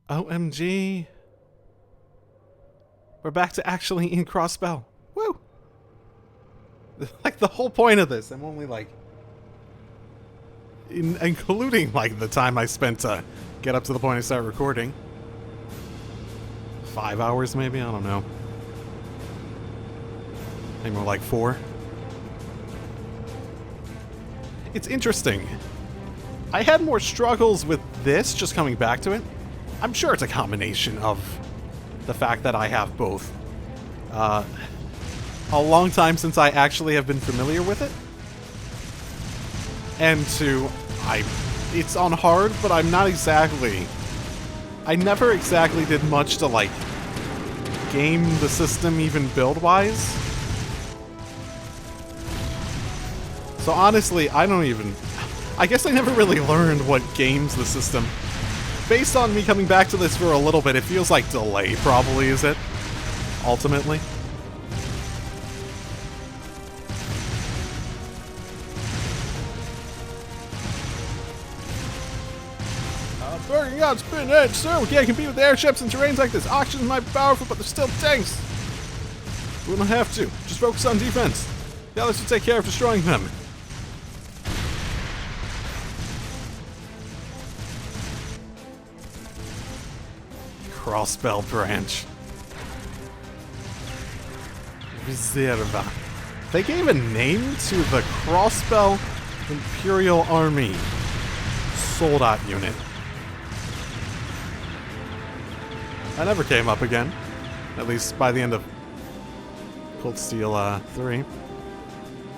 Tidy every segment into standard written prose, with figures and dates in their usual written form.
OMG. We're back to actually in Crossbell. Woo! Like, the whole point of this, I'm only, like... including, like, the time I spent to get up to the point I started recording. 5 hours, maybe? I don't know. Maybe more like 4. It's interesting. I had more struggles with this, just coming back to it. I'm sure it's a combination of the fact that I have both. A long time since I actually have been familiar with it. And it's on hard, but I'm not exactly... I never exactly did much to, like, game the system even build-wise. So honestly, I don't even... I guess I never really learned what games the system... Based on me coming back to this for a little bit, it feels like delay probably is it, ultimately. Burning out spin edge, sir. We can't compete with airships and terrains like this. Oxygen might be powerful, but they're still tanks. We don't have to. Just focus on defense. The others will take care of destroying them. Crossbell branch. Reserva. They gave a name to the Crossbell Imperial Army soldat unit. That never came up again. At least by the end of Cold Steel 3.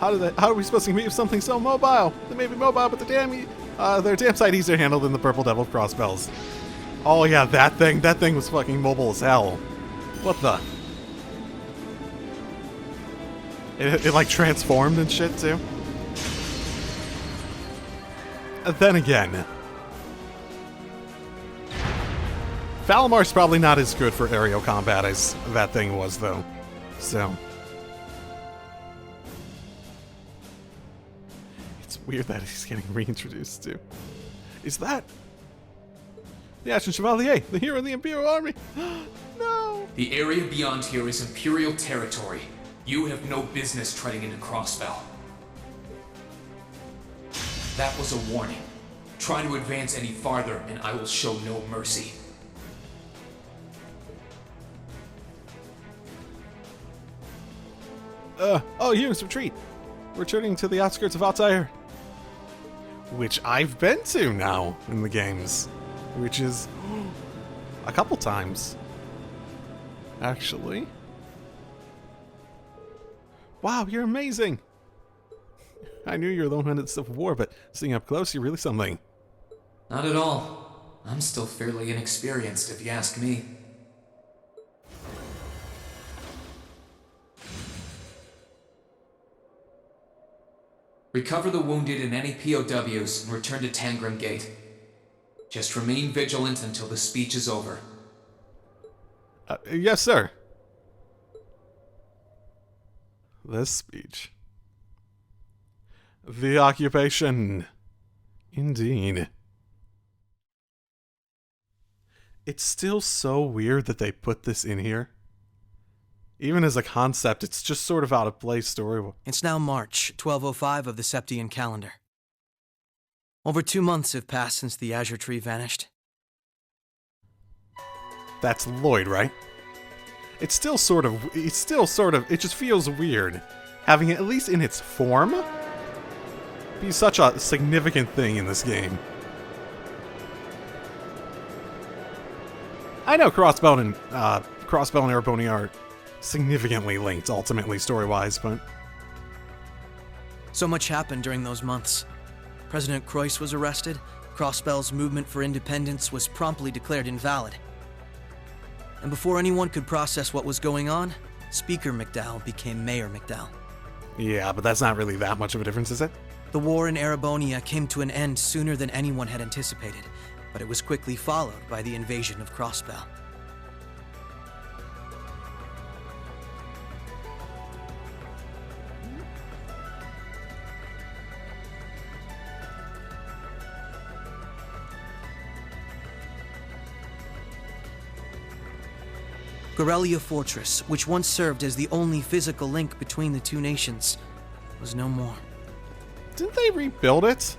How are we supposed to compete with something so mobile? They may be mobile, but they're damn sight easier handled than the Purple Devil Crossbells. Oh yeah, that thing was fucking mobile as hell. What the? It like transformed and shit too. And then again, Valamar's probably not as good for aerial combat as that thing was though. So it's weird that he's getting reintroduced too. Is that the Ashen Chevalier, the hero of the Imperial Army? No! The area beyond here is Imperial territory. You have no business treading into Crossbell. That was a warning. Try to advance any farther, and I will show no mercy. Units retreat. Returning to the outskirts of Altair. Which I've been to now in the games. Which is a couple times, actually. Wow, you're amazing! I knew you were the one who ended the Civil War, but seeing up close, you're really something. Not at all. I'm still fairly inexperienced, if you ask me. Recover the wounded and any POWs and return to Tangram Gate. Just remain vigilant until the speech is over. Yes, sir. This speech. The occupation. Indeed. It's still so weird that they put this in here. Even as a concept, it's just sort of out of place story. It's now March, 1205 of the Septian calendar. Over 2 months have passed since the Azure Tree vanished. That's Lloyd, right? It just feels weird having it, at least in its form, be such a significant thing in this game. I know Crossbell and Erebony are significantly linked, ultimately, story-wise, but... So much happened during those months. President Croix was arrested, Crossbell's movement for independence was promptly declared invalid. And before anyone could process what was going on, Speaker McDowell became Mayor McDowell. Yeah, but that's not really that much of a difference, is it? The war in Erebonia came to an end sooner than anyone had anticipated, but it was quickly followed by the invasion of Crossbell. Guerrilla Fortress, which once served as the only physical link between the two nations, was no more. Didn't they rebuild it?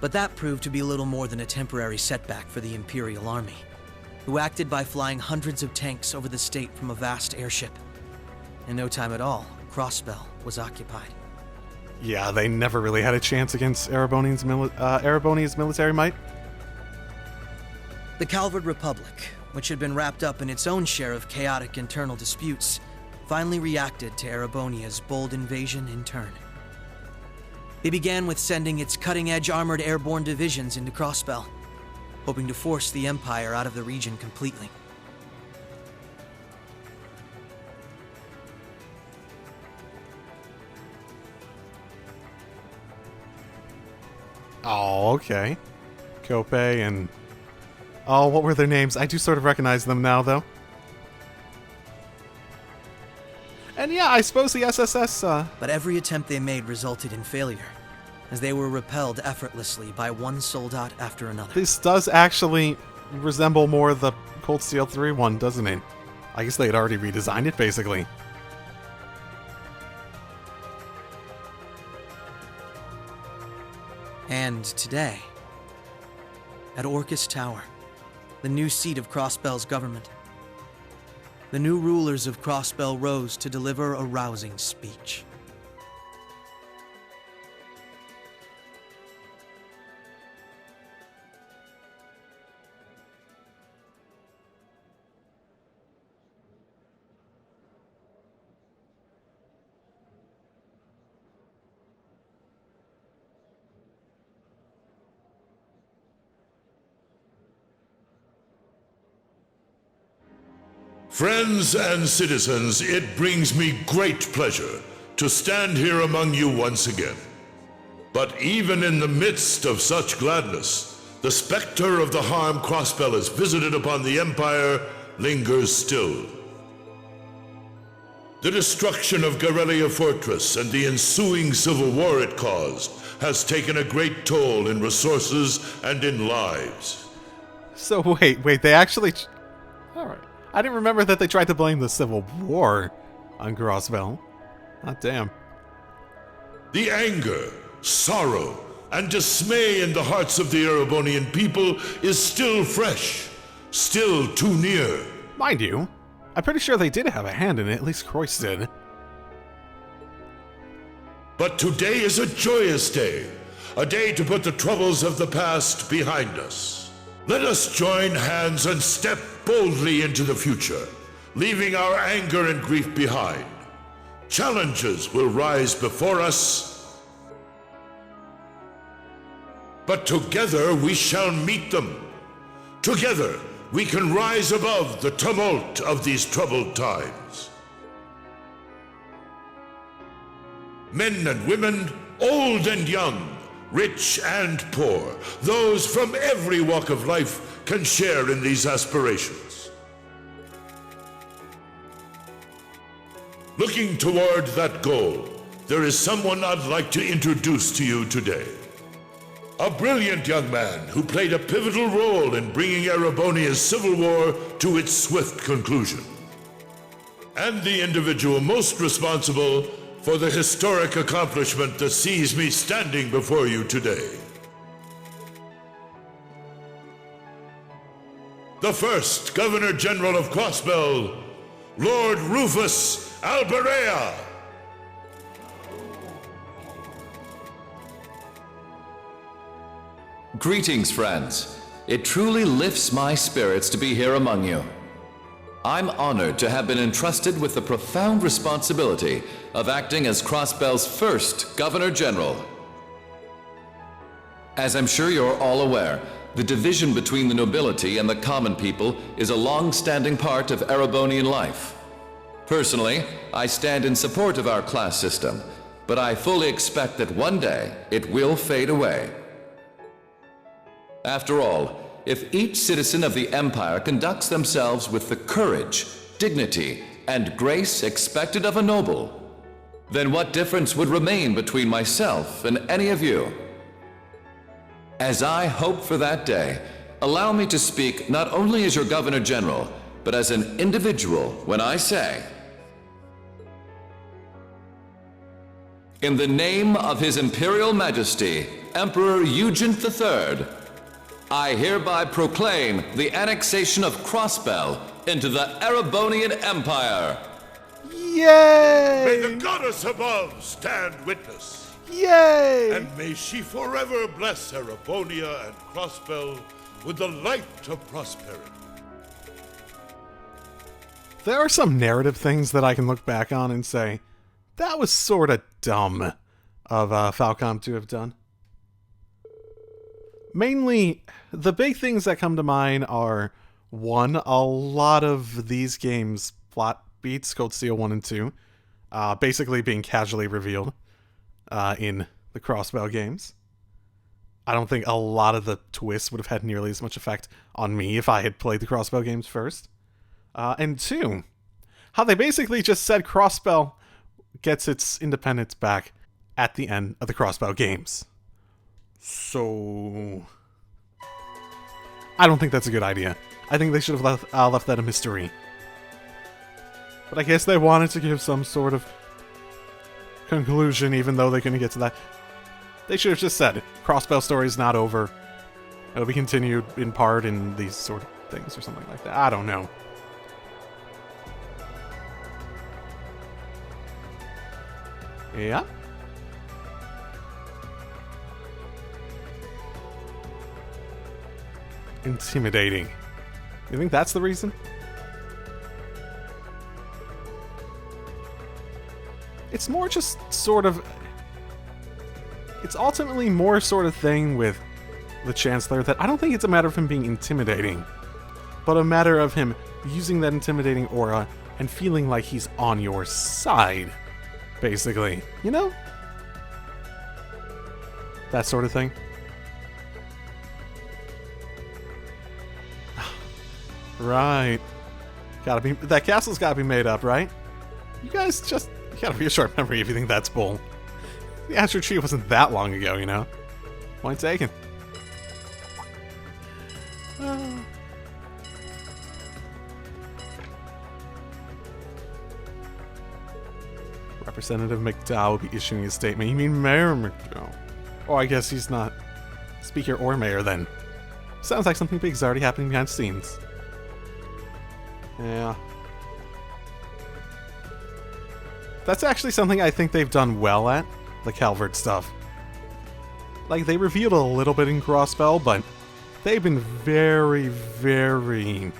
But that proved to be little more than a temporary setback for the Imperial Army, who acted by flying hundreds of tanks over the state from a vast airship. In no time at all, Crossbell was occupied. Yeah, they never really had a chance against Erebonia's military might. The Calvard Republic, which had been wrapped up in its own share of chaotic internal disputes, finally reacted to Erebonia's bold invasion in turn. They began with sending its cutting-edge armored airborne divisions into Crossbell, hoping to force the Empire out of the region completely. Oh, okay. Cope and... Oh, what were their names? I do sort of recognize them now, though. And yeah, I suppose the SSS, But every attempt they made resulted in failure, as they were repelled effortlessly by one soldat after another. This does actually resemble more the Cold Steel 3 one, doesn't it? I guess they had already redesigned it, basically. And today, at Orcus Tower, the new seat of Crossbell's government, the new rulers of Crossbell rose to deliver a rousing speech. Friends and citizens, it brings me great pleasure to stand here among you once again. But even in the midst of such gladness, the specter of the harm Crossbell has visited upon the Empire lingers still. The destruction of Guerrilla Fortress and the ensuing civil war it caused has taken a great toll in resources and in lives. So wait, they actually... Alright. I didn't remember that they tried to blame the Civil War on Crossbell. Ah, damn. The anger, sorrow, and dismay in the hearts of the Erebonian people is still fresh, still too near. Mind you, I'm pretty sure they did have a hand in it, at least Croix did. But today is a joyous day, a day to put the troubles of the past behind us. Let us join hands and step boldly into the future, leaving our anger and grief behind. Challenges will rise before us, but together we shall meet them. Together we can rise above the tumult of these troubled times. Men and women, old and young, rich and poor, those from every walk of life can share in these aspirations. Looking toward that goal, there is someone I'd like to introduce to you today. A brilliant young man who played a pivotal role in bringing Erebonia's civil war to its swift conclusion. And the individual most responsible for the historic accomplishment that sees me standing before you today. The first Governor General of Crossbell, Lord Rufus Alberea. Greetings, friends. It truly lifts my spirits to be here among you. I'm honored to have been entrusted with the profound responsibility of acting as Crossbell's first Governor General. As I'm sure you're all aware, the division between the nobility and the common people is a long-standing part of Erebonian life. Personally, I stand in support of our class system, but I fully expect that one day it will fade away. After all, if each citizen of the Empire conducts themselves with the courage, dignity, and grace expected of a noble, then what difference would remain between myself and any of you? As I hope for that day, allow me to speak not only as your Governor General, but as an individual when I say, in the name of His Imperial Majesty, Emperor Eugent III, I hereby proclaim the annexation of Crossbell into the Erebonian Empire. Yay! May the goddess above stand witness, Yay! and may she forever bless Erebonia and Crossbell with the light of prosperity. There are some narrative things that I can look back on and say, that was sort of dumb of Falcom to have done. Mainly, the big things that come to mind are, one, a lot of these games' plot beats, Cold Steel 1 and 2, basically being casually revealed in the Crossbell games. I don't think a lot of the twists would have had nearly as much effect on me if I had played the Crossbell games first. And two, how they basically just said Crossbell gets its independence back at the end of the Crossbell games. So I don't think that's a good idea. I think they should have left that a mystery. But I guess they wanted to give some sort of conclusion, even though they couldn't get to that. They should have just said, Crossbell story is not over. It'll be continued in part in these sort of things or something like that. I don't know. Yeah. Intimidating. You think that's the reason? It's more just sort of... It's ultimately more sort of thing with the Chancellor that I don't think it's a matter of him being intimidating, but a matter of him using that intimidating aura and feeling like he's on your side, basically. You know? That sort of thing. Right. That castle's gotta be made up, right? You guys just... You gotta be a short memory if you think that's bull. The Astro Tree wasn't that long ago, you know? Point taken. Representative McDowell will be issuing a statement. You mean Mayor McDowell? Oh, I guess he's not Speaker or Mayor then. Sounds like something big's already happening behind the scenes. Yeah. That's actually something I think they've done well at, the Calvert stuff. Like, they revealed a little bit in Crossbell, but they've been very, very...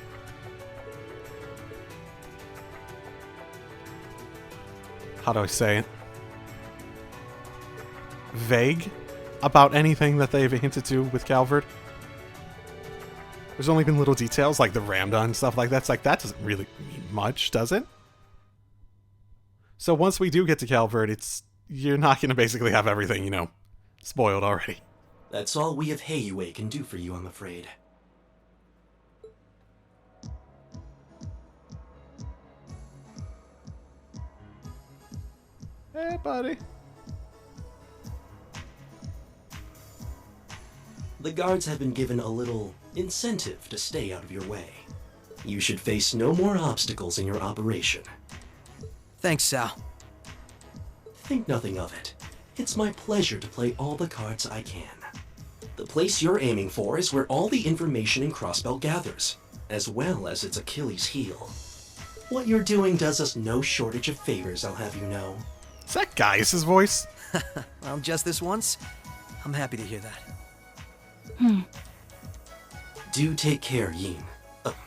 How do I say it? Vague about anything that they've hinted to with Calvert. There's only been little details like the Ramda and stuff like that. It's like, that doesn't really mean much, does it? So once we do get to Calvert, you're not going to basically have everything, you know, spoiled already. That's all we of Heiue can do for you, I'm afraid. Hey, buddy. The guards have been given a little incentive to stay out of your way. You should face no more obstacles in your operation. Thanks, Sal. Think nothing of it. It's my pleasure to play all the cards I can. The place you're aiming for is where all the information in Crossbell gathers, as well as its Achilles heel. What you're doing does us no shortage of favors, I'll have you know. Is that Gaius' voice? Well, just this once, I'm happy to hear that. Do take care, Yin.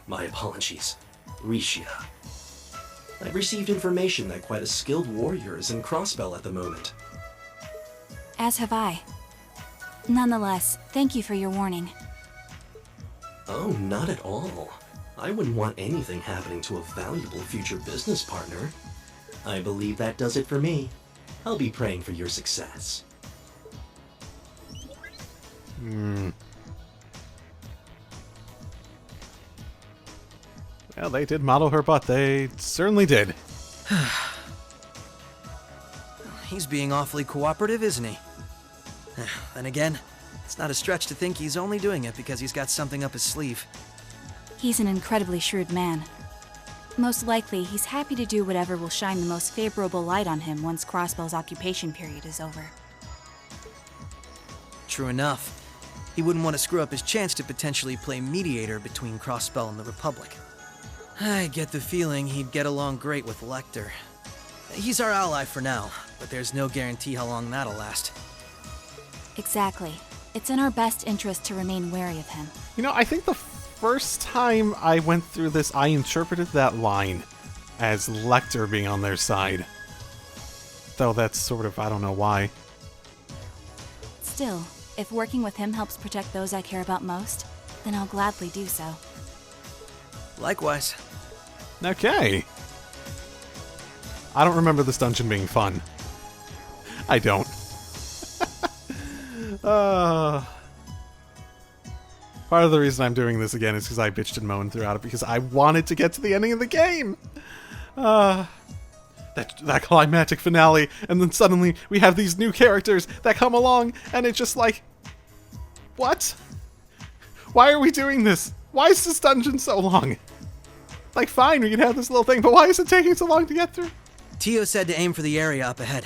My apologies. Rixia. I've received information that quite a skilled warrior is in Crossbell at the moment. As have I. Nonetheless, thank you for your warning. Oh, not at all. I wouldn't want anything happening to a valuable future business partner. I believe that does it for me. I'll be praying for your success. Well, they did model her butt. They certainly did. He's being awfully cooperative, isn't he? Then again, it's not a stretch to think he's only doing it because he's got something up his sleeve. He's an incredibly shrewd man. Most likely, he's happy to do whatever will shine the most favorable light on him once Crossbell's occupation period is over. True enough. He wouldn't want to screw up his chance to potentially play mediator between Crossbell and the Republic. I get the feeling he'd get along great with Lecter. He's our ally for now, but there's no guarantee how long that'll last. Exactly. It's in our best interest to remain wary of him. You know, I think the first time I went through this, I interpreted that line as Lecter being on their side. Though that's sort of, I don't know why. Still, if working with him helps protect those I care about most, then I'll gladly do so. Likewise. Okay. I don't remember this dungeon being fun. I don't. Part of the reason I'm doing this again is because I bitched and moaned throughout it because I wanted to get to the ending of the game. That climactic finale, and then suddenly we have these new characters that come along, and it's just like, what? Why are we doing this? Why is this dungeon so long? Like, fine, we can have this little thing, but why is it taking so long to get through? Tio said to aim for the area up ahead.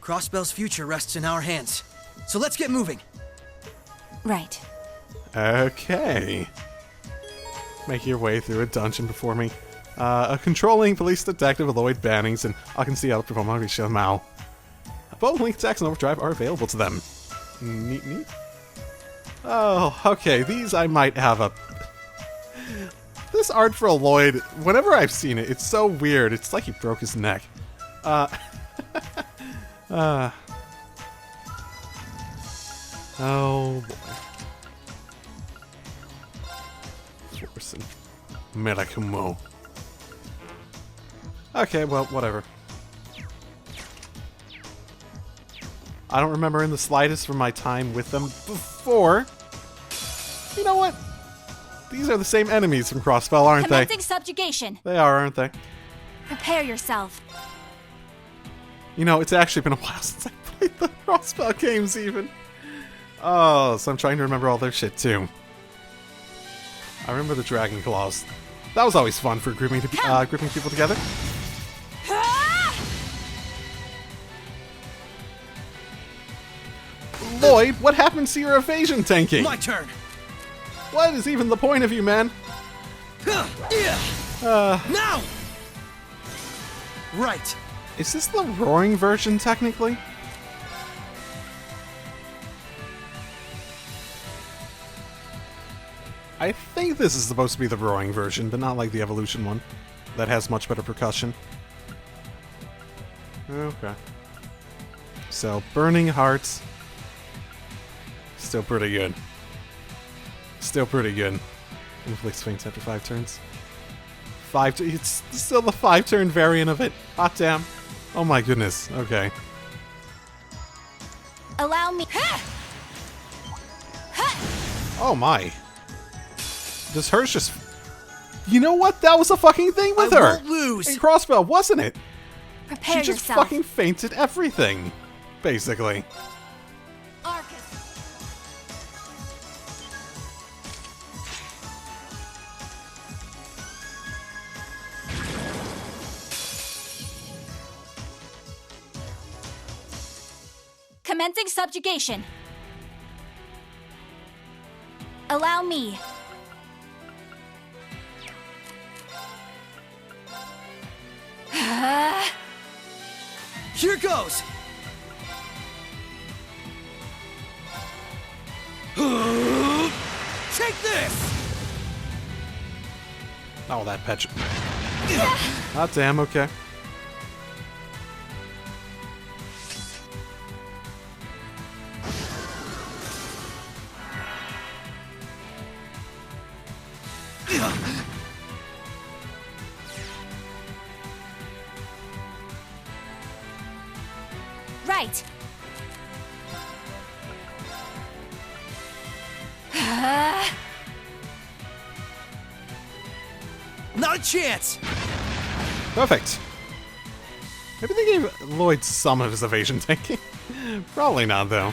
Crossbell's future rests in our hands, so let's get moving. Right. Okay. Make your way through a dungeon before me. A controlling police detective with Lloyd Bannings, and I can see how to perform Rixia Mao. Both link attacks and overdrive are available to them. Neat, neat. Oh, okay, these I might have a... This art for a Lloyd, whenever I've seen it, it's so weird. It's like he broke his neck. Oh, boy. Force and Merakumo. Okay, well, whatever. I don't remember in the slightest from my time with them before. You know what? These are the same enemies from Crossbell, aren't they? Commencing subjugation. They are, aren't they? Prepare yourself. You know, it's actually been a while since I played the Crossbell games, even. Oh, so I'm trying to remember all their shit, too. I remember the Dragon Claws. That was always fun for grouping people together. Lloyd, what happens to your evasion tanking? My turn. What is even the point of you, man? Now! Right. Is this the roaring version, technically? I think this is supposed to be the roaring version, but not like the evolution one. That has much better percussion. Okay. So, Burning Hearts. Still pretty good. Still pretty good. Inflicts faints after 5 turns. It's still the 5-turn variant of it. Hot damn. Oh my goodness. Okay. Allow me. Oh my. Does hers just... You know what? That was a fucking thing with I her. won't lose. In Crossbell, wasn't it? Prepare She just yourself. fucking fainted everything. Basically. Arcus. Commencing subjugation. Allow me. Here goes. Take this. Oh, that petch. Hot damn, okay. Not a chance! Perfect. Maybe they gave Lloyd some of his evasion taking. Probably not, though.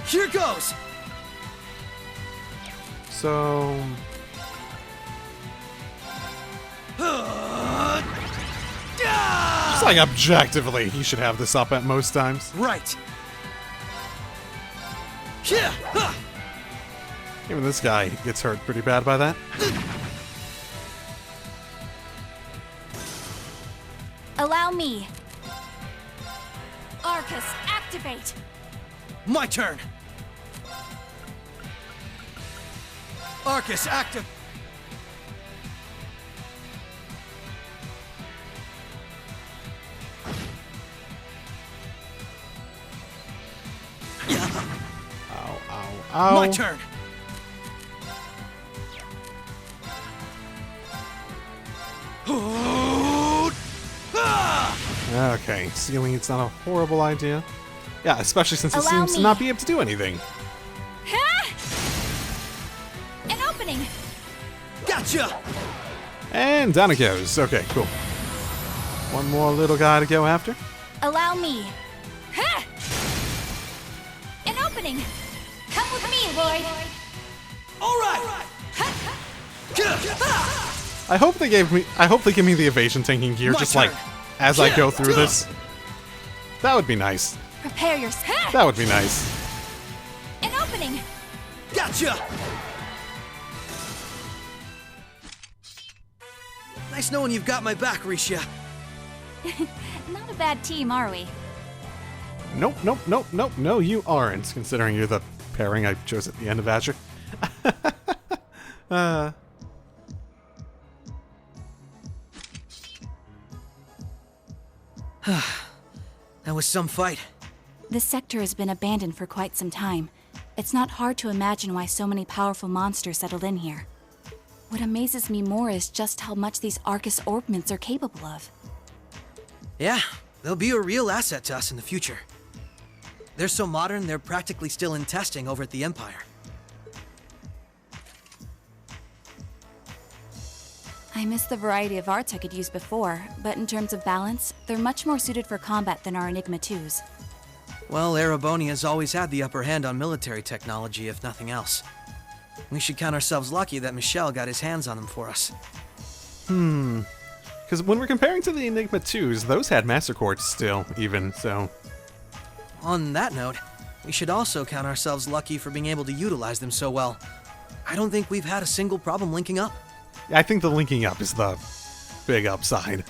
Here goes! So... Just like objectively, he should have this up at most times. Right. Yeah. Even this guy gets hurt pretty bad by that. Allow me. Arcus, activate. My turn. Arcus, active. Ow, ow, ow. My turn. Okay, sealing it's not a horrible idea. Yeah, especially since it Allow seems to me. not be able to do anything. An opening. Gotcha. And down it goes. Okay, cool. One more little guy to go after. Allow me. An opening. Come with me, Lloyd. All right. I hope they give me the evasion tanking gear My just turn. like as I go through this. That would be nice. Prepare yourself. That would be nice. An opening. Gotcha. Nice knowing you've got my back, Rixia. Not a bad team, are we? Nope, nope, nope, nope. No, you aren't, considering you're the pairing I chose at the end of Azure. That was some fight. This sector has been abandoned for quite some time. It's not hard to imagine why so many powerful monsters settled in here. What amazes me more is just how much these Arcus orbments are capable of. Yeah, they'll be a real asset to us in the future. They're so modern, they're practically still in testing over at the Empire. I miss the variety of arts I could use before, but in terms of balance, they're much more suited for combat than our Enigma 2s. Well, Erebonia's always had the upper hand on military technology, if nothing else. We should count ourselves lucky that Michel got his hands on them for us. Because when we're comparing to the Enigma 2s, those had Master Quartz still, even, so... On that note, we should also count ourselves lucky for being able to utilize them so well. I don't think we've had a single problem linking up. I think the linking up is the big upside.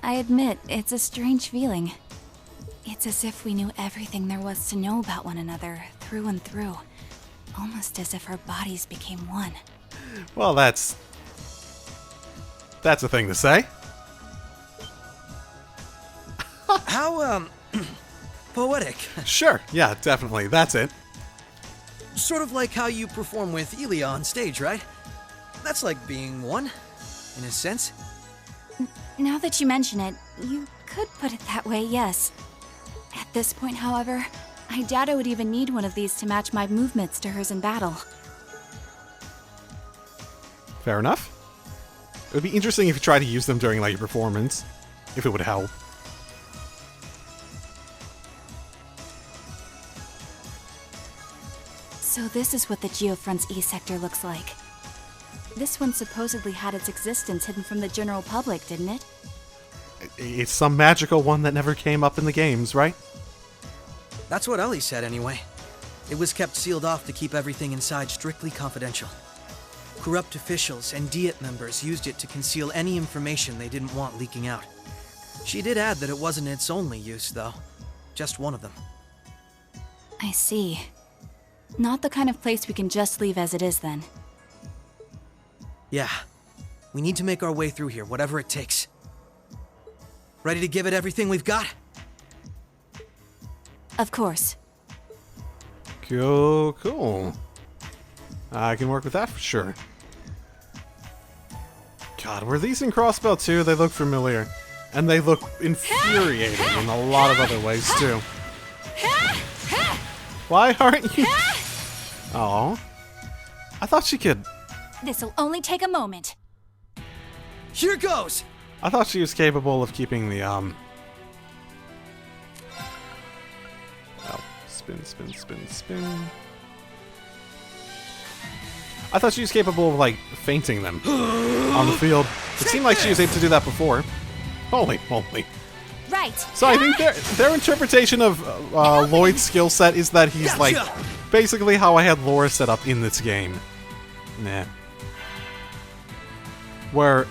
I admit, it's a strange feeling. It's as if we knew everything there was to know about one another, through and through. Almost as if our bodies became one. Well, that's a thing to say. How, poetic. Sure, yeah, definitely, that's it. Sort of like how you perform with Elia on stage, right? That's like being one, in a sense. Now that you mention it, you could put it that way, yes. At this point, however, I doubt I would even need one of these to match my movements to hers in battle. Fair enough. It would be interesting if you tried to use them during, like, your performance. If it would help. So this is what the Geofront's E-sector looks like. This one supposedly had its existence hidden from the general public, didn't it? It's some magical one that never came up in the games, right? That's what Ellie said, anyway. It was kept sealed off to keep everything inside strictly confidential. Corrupt officials and Diet members used it to conceal any information they didn't want leaking out. She did add that it wasn't its only use, though. Just one of them. I see. Not the kind of place we can just leave as it is, then. Yeah. We need to make our way through here, whatever it takes. Ready to give it everything we've got? Of course. Cool, cool. I can work with that for sure. God, were these in Crossbell too? They look familiar. And they look infuriating in a lot of other ways, too. Why aren't you... Oh. I thought she could... This'll only take a moment. Here goes! I thought she was capable of keeping the, Oh. Spin, spin, spin, spin. I thought she was capable of, like, fainting them on the field. It seemed like she was able to do that before. Holy moly. Right. So I think their interpretation of Lloyd's skill set is that he's like basically how I had Laura set up in this game. Nah. Where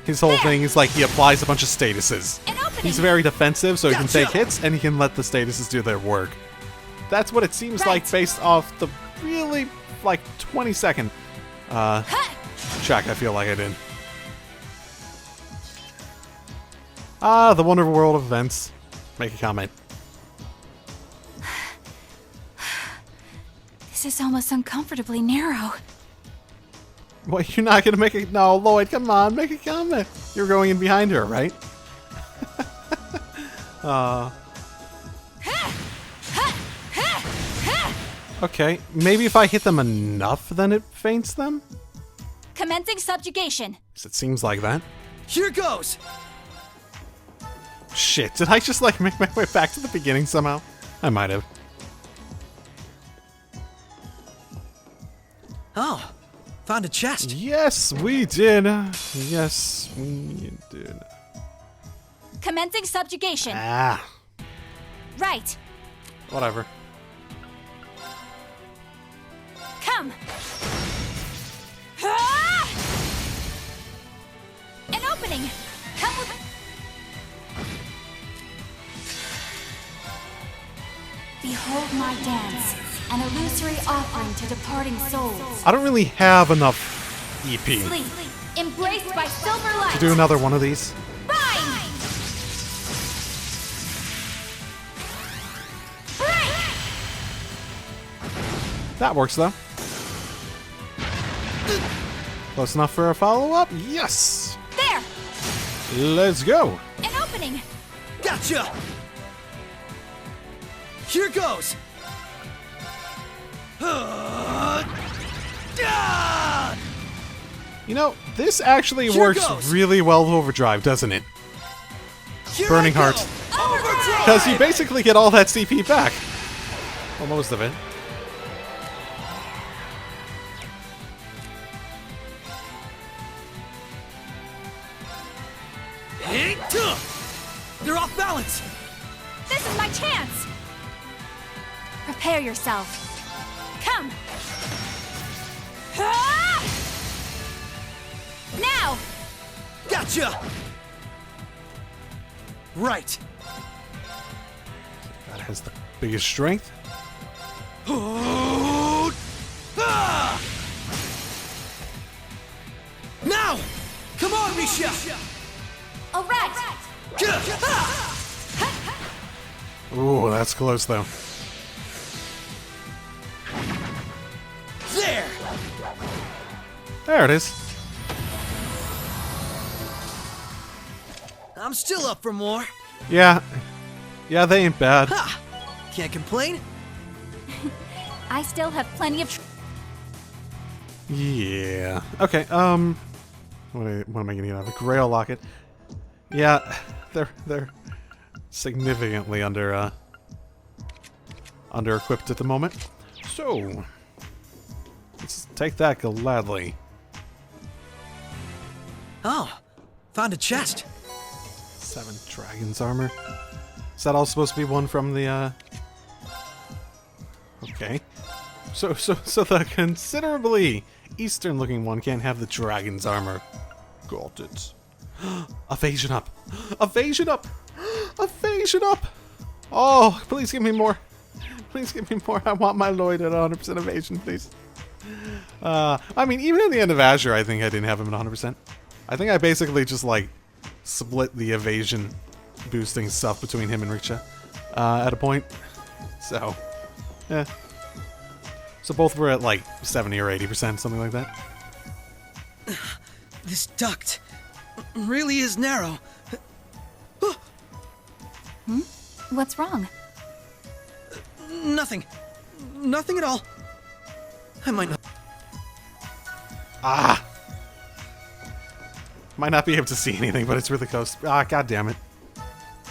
his whole thing is like he applies a bunch of statuses. He's very defensive, so he can take hits and he can let the statuses do their work. That's what it seems like based off the really like 20-second check I feel like I did. Ah, the wonderful world of events. Make a comment. This is almost uncomfortably narrow. What, you're not gonna make it? No, Lloyd, come on, make a comment. You're going in behind her, right? Okay, maybe if I hit them enough, then it faints them? Commencing subjugation. It seems like that. Here goes! Shit, did I just like make my way back to the beginning somehow? I might have. Oh, found a chest. Yes, we did. Yes, we did. Commencing subjugation. Ah, Right. whatever. Come. Ah! An opening. Come with. Behold my dance, an illusory offering to departing souls. I don't really have enough EP Sleep, embraced by silver light. to do another one of these. Rise! Break! That works though. Close enough for a follow-up? Yes! There! Let's go! An opening! Gotcha! Here goes! You know, this actually Here works goes. really well with Overdrive, doesn't it? Here Burning I go. Heart. Overdrive! Because you basically get all that CP back. Well, most of it. They're off balance! This is my chance! Prepare yourself. Come! Ah! Now! Gotcha! Right. That has the biggest strength. Ah! Now! Come on, Rixia! All right! Ooh, that's close though. There! There it is. I'm still up for more. Yeah. Yeah, they ain't bad. Ha! Can't complain. I still have plenty of. Yeah. Okay, what am I gonna get out of a Grail Locket? Yeah, they're significantly under equipped at the moment. So let's take that gladly. Oh, found a chest. 7 Dragon's Armor. Is that all supposed to be one from the Okay. So the considerably eastern looking one can't have the Dragon's Armor. Got it. Evasion up! Evasion up! Evasion up! Oh, please give me more. Please give me more. I want my Lloyd at 100% evasion, please. I mean, even at the end of Azure, I think I didn't have him at 100%. I think I basically just, like, split the evasion boosting stuff between him and Rixia at a point. So, yeah. So both were at, like, 70 or 80%, something like that. This duct. really is narrow. What's wrong? Nothing. Nothing at all. I might not. Ah! Might not be able to see anything, but it's really close. Ah, god damn it.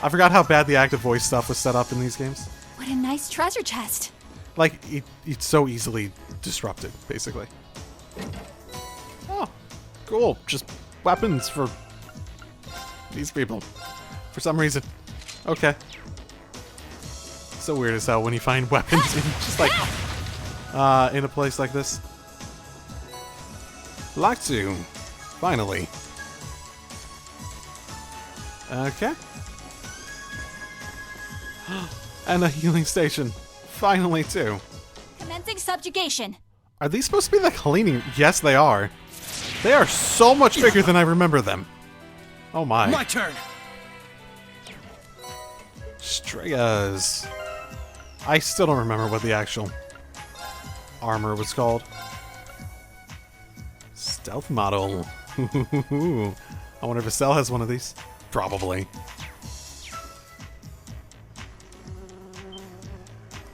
I forgot how bad the active voice stuff was set up in these games. What a nice treasure chest. Like, it's so easily disrupted, basically. Oh, cool. Just weapons for these people. For some reason. Okay. So weird as hell when you find weapons in just like, in a place like this. Like to. Finally. Okay. And a healing station. Finally, too. Commencing subjugation. Are these supposed to be like cleaning? Yes, they are. They are so much bigger than I remember them. Oh my. My turn. Strayas. I still don't remember what the actual armor was called. Stealth model. I wonder if Estelle has one of these. Probably.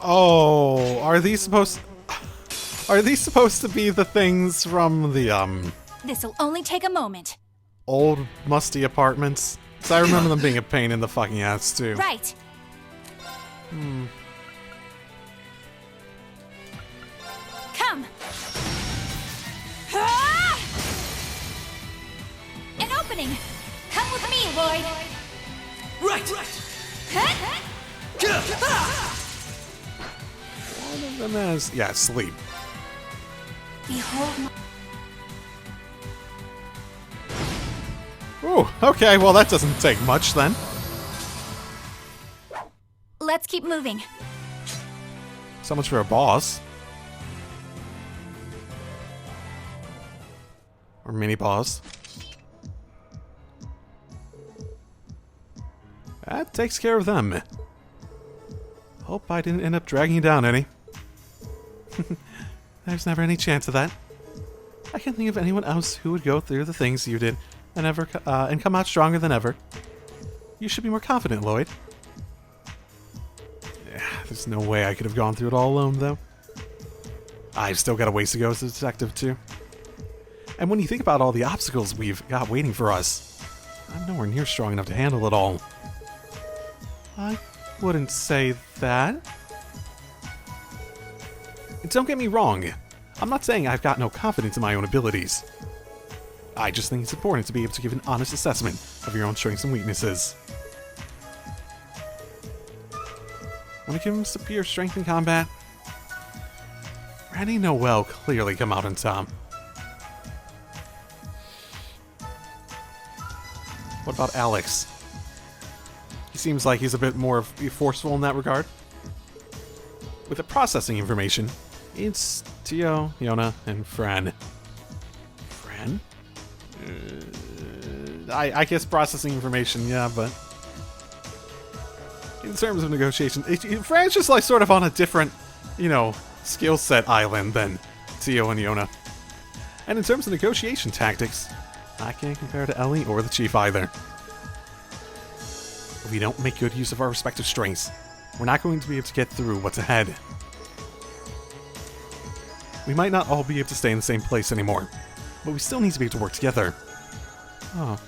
Oh, are these supposed to be the things from the This'll only take a moment. old musty apartments? So I remember them being a pain in the fucking ass too. Right. Come. Ah! An opening. Come with me, Lloyd. Right. Huh? One of them has sleep. Behold my... Ooh, okay, well that doesn't take much then. Let's keep moving. So much for a boss. Or mini boss. That takes care of them. Hope I didn't end up dragging you down any. There's never any chance of that. I can't think of anyone else who would go through the things you did and come out stronger than ever. You should be more confident, Lloyd. There's no way I could have gone through it all alone, though. I've still got a ways to go as a detective, too. And when you think about all the obstacles we've got waiting for us, I'm nowhere near strong enough to handle it all. I wouldn't say that. And don't get me wrong. I'm not saying I've got no confidence in my own abilities. I just think it's important to be able to give an honest assessment of your own strengths and weaknesses. When it comes to pure strength in combat, Randy and Noel clearly come out on top. What about Alex? He seems like he's a bit more forceful in that regard. With the processing information, it's Tio, Yona, and Fran. Fran? I guess processing information, yeah, but... in terms of negotiation, Fran's just like sort of on a different, skill set island than Tio and Yona. And in terms of negotiation tactics, I can't compare to Ellie or the Chief either. If we don't make good use of our respective strengths, we're not going to be able to get through what's ahead. We might not all be able to stay in the same place anymore, but we still need to be able to work together. Oh.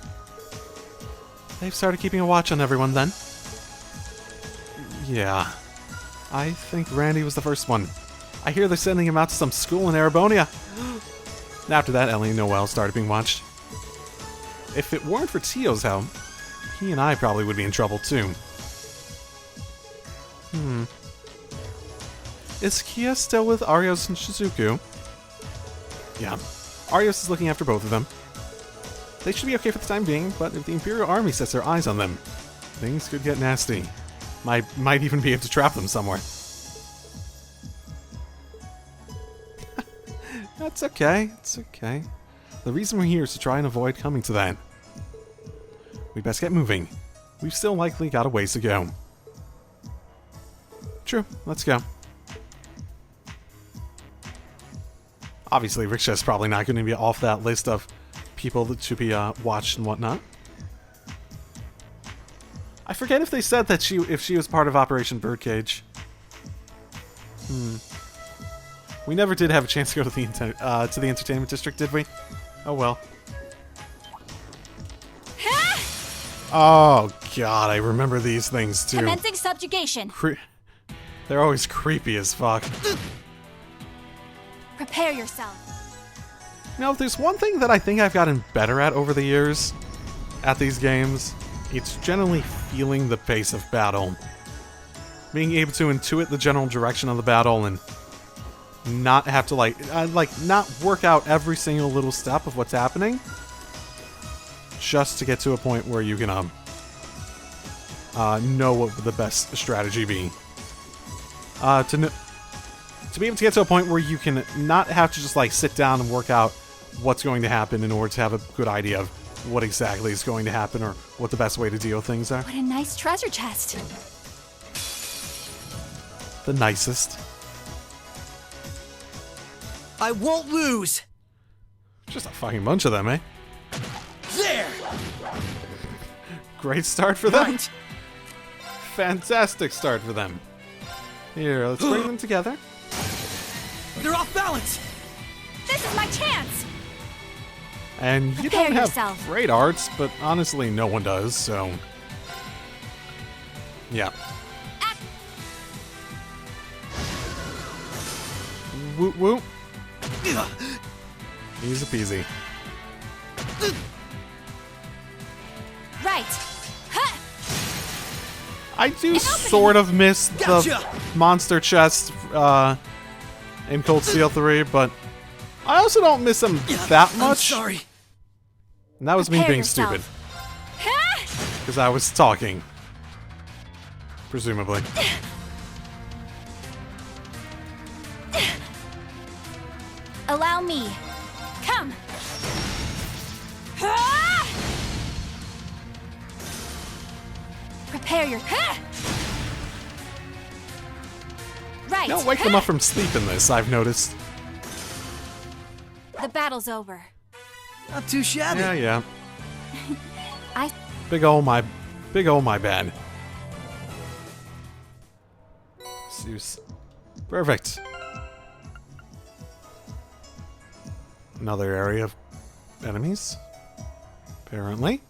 They've started keeping a watch on everyone then. Yeah. I think Randy was the first one. I hear they're sending him out to some school in Erebonia. After that, Ellie and Noel started being watched. If it weren't for Tio's help, he and I probably would be in trouble too. Is Kia still with Arios and Shizuku? Yeah. Arios is looking after both of them. They should be okay for the time being, but if the Imperial Army sets their eyes on them, things could get nasty. Might even be able to trap them somewhere. That's okay. It's okay. The reason we're here is to try and avoid coming to that. We best get moving. We've still likely got a ways to go. True. Let's go. Obviously, Riksha's probably not going to be off that list of people to be watched and whatnot. I forget if they said that if she was part of Operation Birdcage. We never did have a chance to go to the entertainment district, did we? Oh well. Oh god, I remember these things too. Commencing subjugation. They're always creepy as fuck. Prepare yourself. Now, if there's one thing that I think I've gotten better at over the years at these games, it's generally feeling the pace of battle. Being able to intuit the general direction of the battle and not have to not work out every single little step of what's happening, just to get to a point where you can know what the best strategy be. To be able to get to a point where you can not have to just sit down and work out what's going to happen in order to have a good idea of what exactly is going to happen or what the best way to deal with things are. What a nice treasure chest. The nicest. I won't lose! Just a fucking bunch of them, eh? There! Great start for them. Right. Fantastic start for them. Here, let's bring them together. They're off balance! This is my chance! And you Prepare don't have yourself. great arts, but honestly, no one does, so... Yeah. Woot woot. Easy peasy. Right. Huh. I do sort of miss the monster chest in Cold Steel 3, but I also don't miss them that much. I'm sorry. And that was me Prepare being yourself. stupid. Because I was talking. Presumably. Allow me. Come. Ah! Prepare your. Right. Don't wake them up from sleep in this, I've noticed. The battle's over. Not too shabby. Yeah. I. Big ol' my bad. Zeus. Perfect. Another area of enemies. Apparently.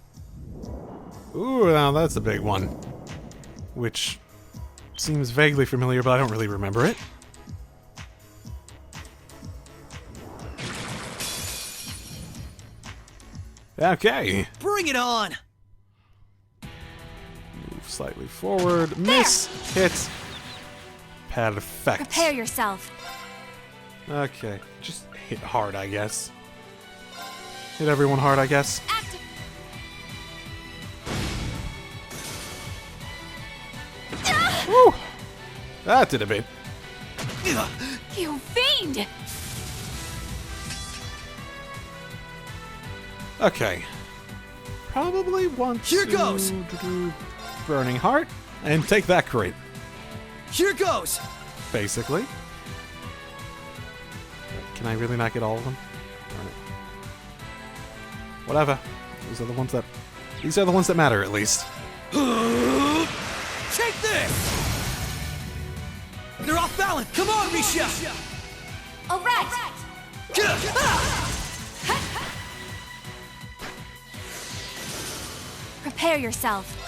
Ooh, now that's a big one. Which seems vaguely familiar, but I don't really remember it. Okay. Bring it on! Move slightly forward. Miss. Hit. Perfect. Prepare yourself. Okay. Just hit hard, I guess. Hit everyone hard, I guess. Active. Woo! That did a bit. You fiend! Okay. Probably want Here to goes. do Burning Heart and take that crate, Here goes! basically. Can I really not get all of them? Darn it. Whatever. These are the ones that matter, at least. Take this! They're off balance! Come on, Rixia! All right. Prepare yourself.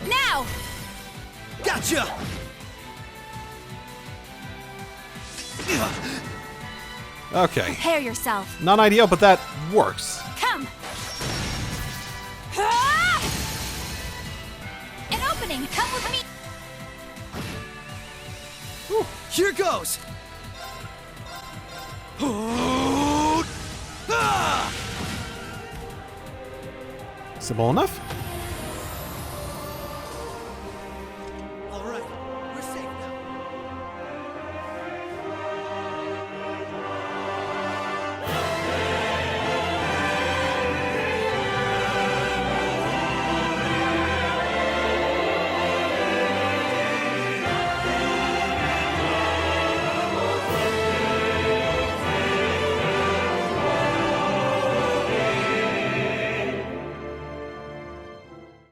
Now! Gotcha! Okay. Prepare yourself. Not ideal, but that works. Come! An opening! Come with me! Here goes! Simple enough.